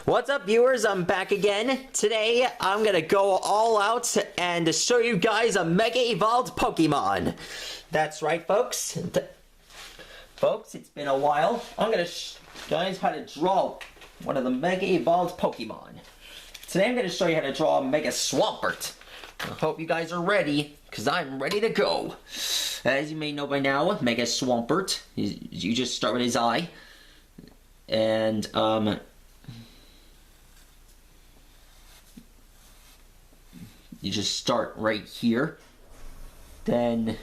What's up, viewers? I'm back again. Today, I'm gonna go all out and show you guys a Mega Evolved Pokemon. That's right, folks. Folks, it's been a while. I'm gonna show you guys how to draw one of the Mega Evolved Pokemon. Today, I'm gonna show you how to draw a Mega Swampert. I hope you guys are ready, because I'm ready to go. As you may know by now, Mega Swampert, you just start with his eye. And, you just start right here. Then,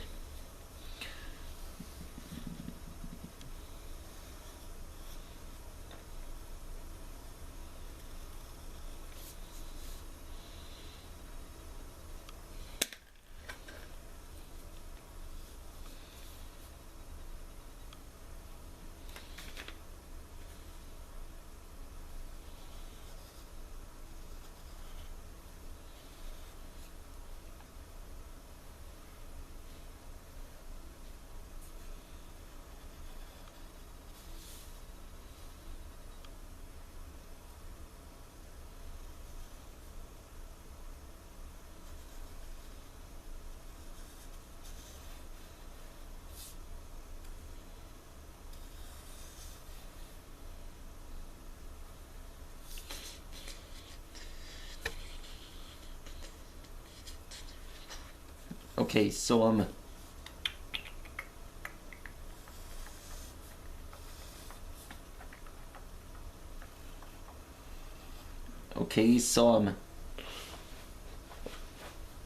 okay, so,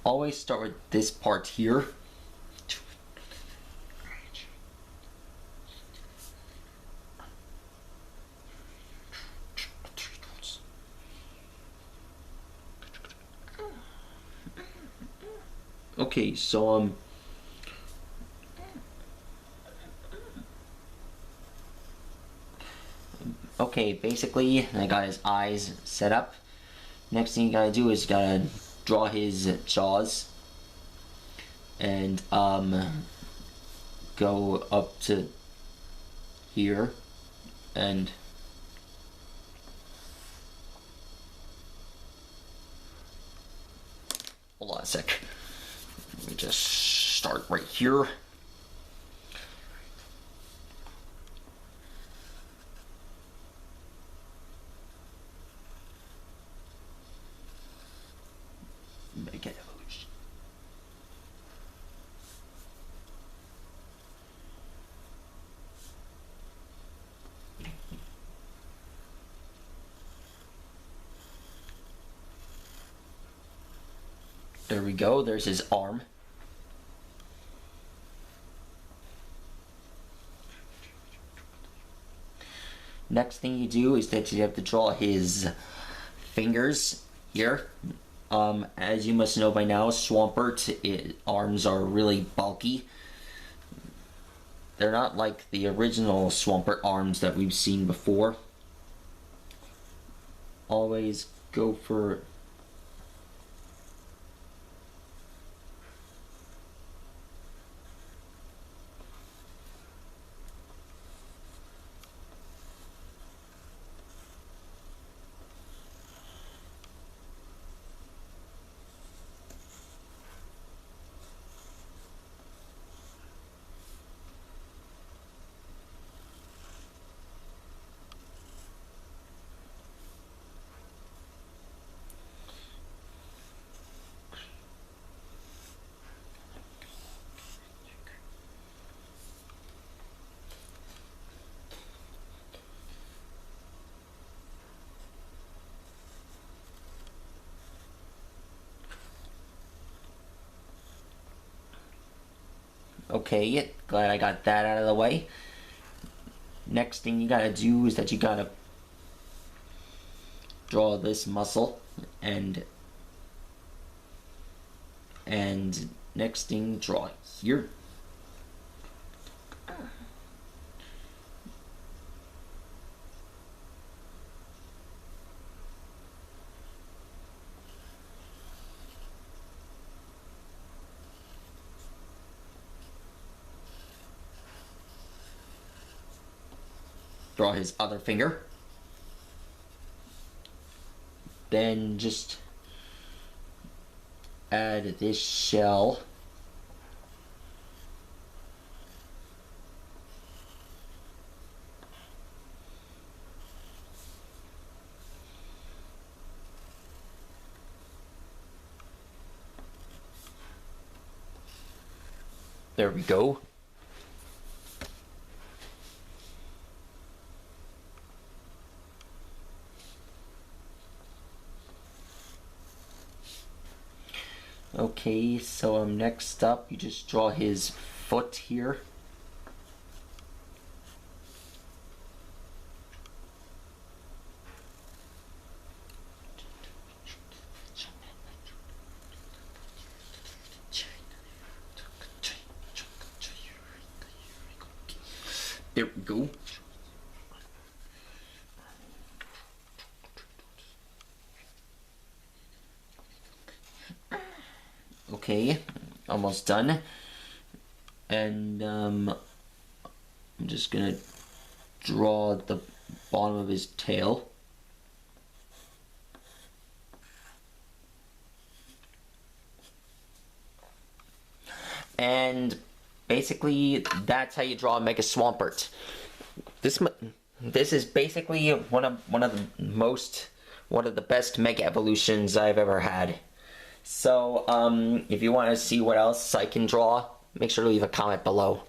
always start with this part here. Okay, so, okay, basically, I got his eyes set up. Next thing you gotta do is you gotta draw his jaws. And, go up to here. And hold on a sec. Let me just start right here. Mega Evolution. There we go, there's his arm. Next thing you do is that you have to draw his fingers here. As you must know by now, Swampert arms are really bulky. They're not like the original Swampert arms that we've seen before. Always go for okay, glad I got that out of the way. Next thing you gotta do is that you gotta draw this muscle and next thing draw here. Draw his other finger. then just add this shell. There we go. Okay, so next up, you just draw his foot here. There we go. Okay, almost done. And I'm just gonna draw the bottom of his tail. And basically, that's how you draw a Mega Swampert. This is basically one of the best Mega Evolutions I've ever had. So, if you want to see what else I can draw, make sure to leave a comment below.